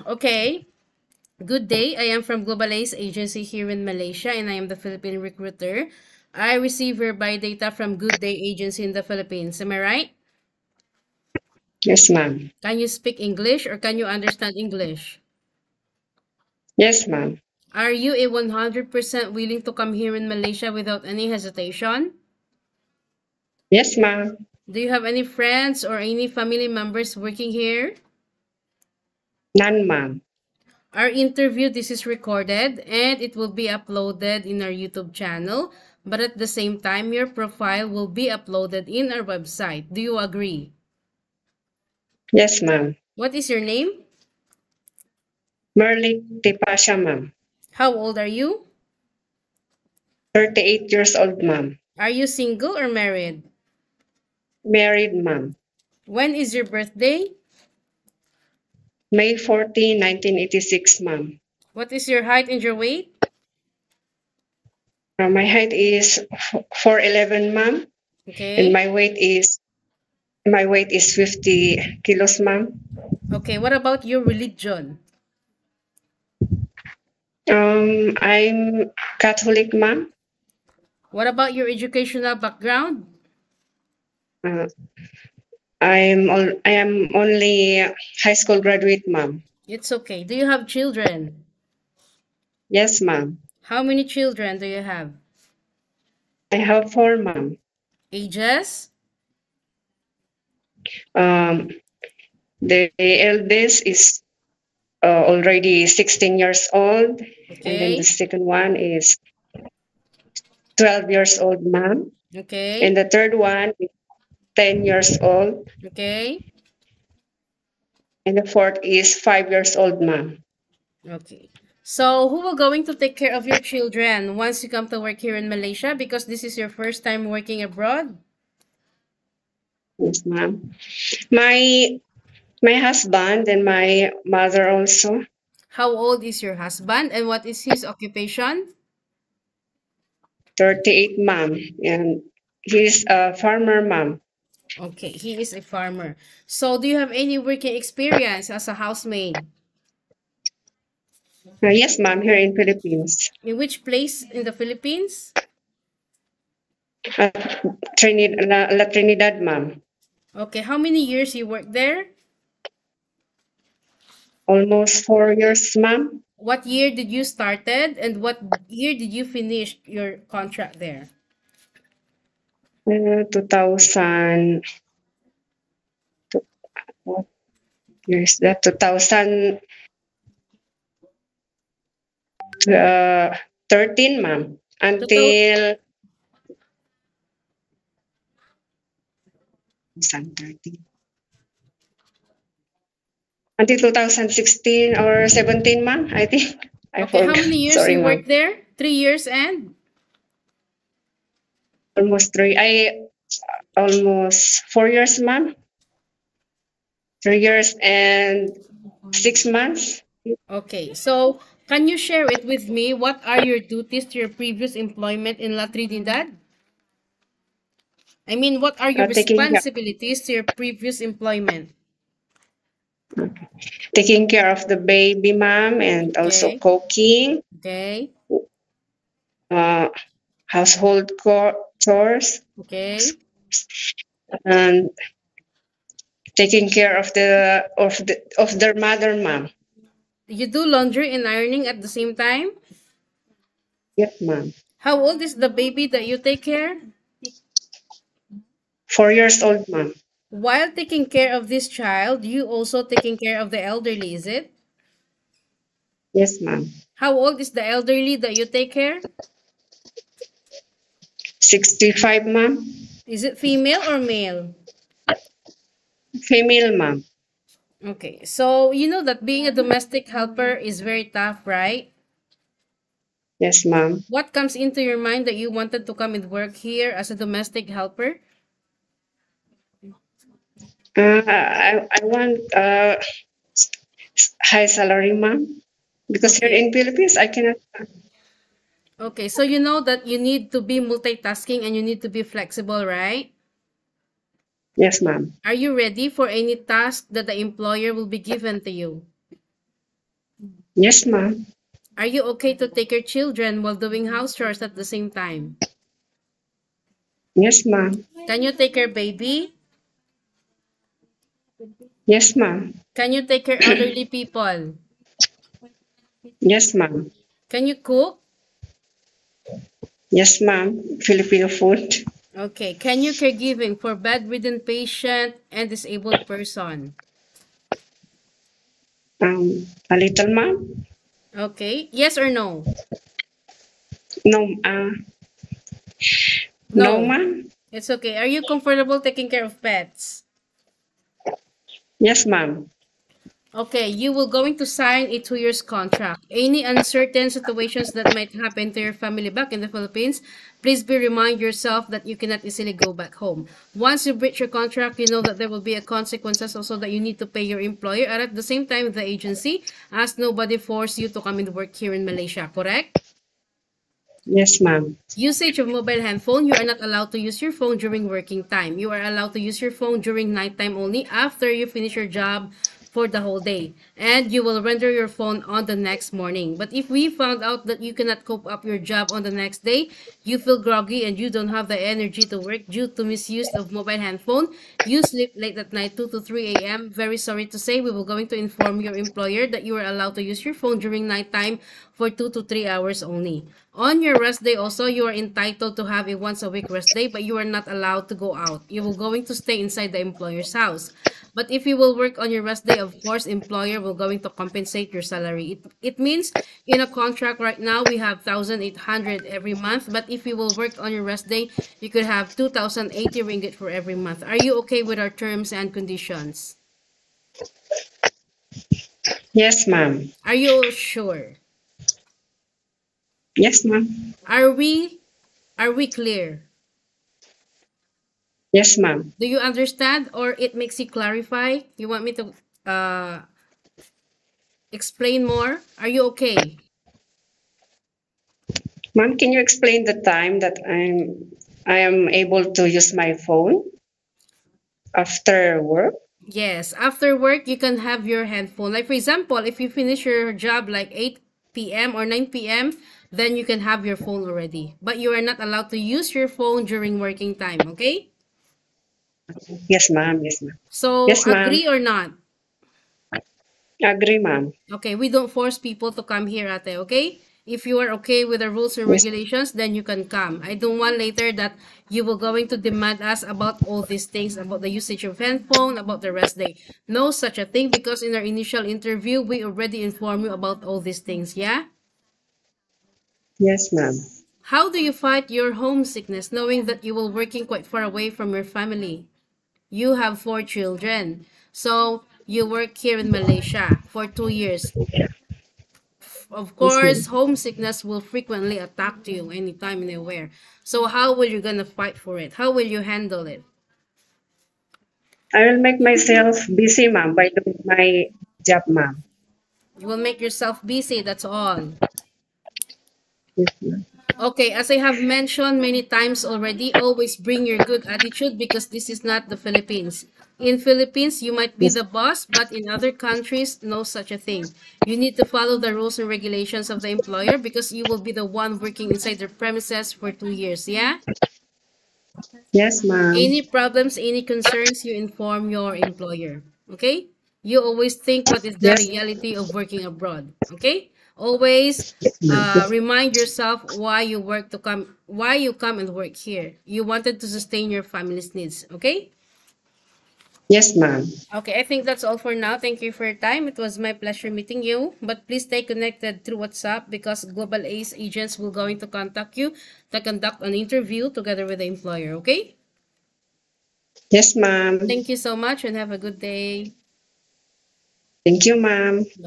Okay. Good day. I am from Global Ace Agency here in Malaysia, and I am the Philippine recruiter. I receive verify data from Good Day Agency in the Philippines. Am I right? Yes, ma'am. Can you speak English or can you understand English? Yes, ma'am. Are you a 100% willing to come here in Malaysia without any hesitation? Yes, ma'am. Do you have any friends or any family members working here? None, ma'am. Our interview, this is recorded and it will be uploaded in our YouTube channel. But at the same time, your profile will be uploaded in our website. Do you agree? Yes, ma'am. What is your name? Merly Tipasha, ma'am. How old are you? 38 years old, ma'am. Are you single or married? Married, ma'am. When is your birthday? May 14, 1986, ma'am. What is your height and your weight? My height is 4'11", ma'am, and Okay. my weight is 50 kilos, ma'am. Okay, what about your religion? I'm Catholic, ma'am. What about your educational background? Uh, I am only high school graduate, ma'am. It's okay. Do you have children? Yes, ma'am. How many children do you have? I have four, ma'am. Ages? Um, the eldest is already 16 years old, and then the Okay. second one is 12 years old, ma'am. And Okay. the third one is 10 years old, Okay. and the fourth is 5 years old, ma'am. Okay. So, who will going to take care of your children once you come to work here in Malaysia? Because this is your first time working abroad. Yes, ma'am. My my husband and my mother also, How old is your husband and what is his occupation? 38, ma'am, and he's a farmer, ma'am. Okay, he is a farmer. So, do you have any working experience as a housemaid? Yes, ma'am, here in Philippines. In which place in the Philippines? La Trinidad, ma'am. Okay, how many years you worked there? Almost 4 years, ma'am. What year did you started and what year did you finish your contract there? 2000, what year is that? 2013, ma'am, Total until 2013. Until 2016 or 17, ma'am, I think. I Okay, how forgot. many years Sorry, you ma'am. worked there? 3 years and? Almost three. Almost 4 years, ma'am. 3 years and 6 months. Okay, so can you share it with me? What are your duties to your previous employment in La Trinidad? I mean, what are your Taking care, responsibilities to your previous employment? taking care of the baby, ma'am, and also Okay, cooking, okay, uh, household chores, okay. and taking care of their mother, ma'am. You do laundry and ironing at the same time? Yes, ma'am. How old is the baby that you take care? 4 years old, ma'am. While taking care of this child, you also taking care of the elderly, is it? Yes, ma'am. How old is the elderly that you take care? 65, ma'am. Is it female or male? Female, ma'am. Okay, so you know that being a domestic helper is very tough, right? Yes, ma'am. What comes into your mind that you wanted to come and work here as a domestic helper? I want high salary, ma'am, because here Okay. in Philippines I cannot. Okay, so you know that you need to be multitasking and you need to be flexible, right? Yes, ma'am. Are you ready for any task that the employer will be given to you? Yes, ma'am. Are you okay to take your children while doing house chores at the same time? Yes, ma'am. Can you take your baby? Yes, ma'am. Can you take care elderly people? Yes, ma'am. Can you cook? Yes, ma'am. Filipino food. Okay. Can you caregiving for bedridden patient and disabled person? A little, ma'am. Okay. Yes or no? No, no, No. ma'am. It's okay. Are you comfortable taking care of pets? Yes, ma'am. Okay, you will going to sign a 2 years contract. Any uncertain situations that might happen to your family back in the Philippines, please be remind yourself that you cannot easily go back home. Once you breach your contract, you know that there will be a consequences also that you need to pay your employer, and at the same time the agency, as nobody force you to come and work here in Malaysia, correct? Yes, ma'am. Usage of mobile handphone, you are not allowed to use your phone during working time. You are allowed to use your phone during nighttime only after you finish your job for the whole day. And you will render your phone on the next morning. But if we found out that you cannot cope up your job on the next day, you feel groggy and you don't have the energy to work due to misuse of mobile handphone, you sleep late at night 2 to 3 a.m. Very sorry to say, we will going to inform your employer that you are allowed to use your phone during nighttime for 2 to 3 hours only. On your rest day also, you are entitled to have a once a week rest day, but you are not allowed to go out. You will going to stay inside the employer's house. But if you will work on your rest day, of course, employer will going to compensate your salary. It means in a contract right now, we have 1,800 every month. But if you will work on your rest day, you could have 2,080 ringgit for every month. Are you okay with our terms and conditions? Yes, ma'am. Are you sure? Yes, ma'am. Are we clear? Yes, ma'am. Do you understand or it makes you clarify? You want me to explain more? Are you okay? Ma'am, can you explain the time that I am able to use my phone after work? Yes, after work you can have your handphone. Like for example, if you finish your job like 8 p.m. or 9 p.m., then you can have your phone already. But you are not allowed to use your phone during working time, okay? Yes, ma'am. Yes, ma'am. So Yes, ma'am. agree or not? Agree, ma'am. Okay, we don't force people to come here, ate, okay? If you are okay with the rules and Yes, regulations, then you can come. I don't want later that you will going to demand us about all these things, about the usage of handphone, about the rest day. No such a thing because in our initial interview, we already informed you about all these things, yeah? yes, ma'am. How do you fight your homesickness knowing that you will working quite far away from your family? You have 4 children. So you work here in Malaysia for 2 years. Of Yes, course, ma'am. homesickness will frequently attack you anytime, anywhere. So how will you gonna fight for it? How will you handle it? I will make myself busy, ma'am, by doing my job, ma'am. You will make yourself busy, that's all. Yes, ma'am. Okay, as I have mentioned many times already, always bring your good attitude because this is not the Philippines. In Philippines, you might be Yes, the boss, but in other countries, no such a thing. You need to follow the rules and regulations of the employer because you will be the one working inside their premises for 2 years, yeah? yes, ma'am. Any problems, any concerns, you inform your employer. Okay? You always think what is the Yes, reality of working abroad. Okay? Always yes, ma'am. Yes, remind yourself why you come and work here. You wanted to sustain your family's needs. Okay? yes, ma'am. Okay, I think that's all for now. Thank you for your time. It was my pleasure meeting you. But please stay connected through WhatsApp because Global Ace agents will going to contact you to conduct an interview together with the employer. Okay? Yes, ma'am. Thank you so much and have a good day. Thank you, ma'am.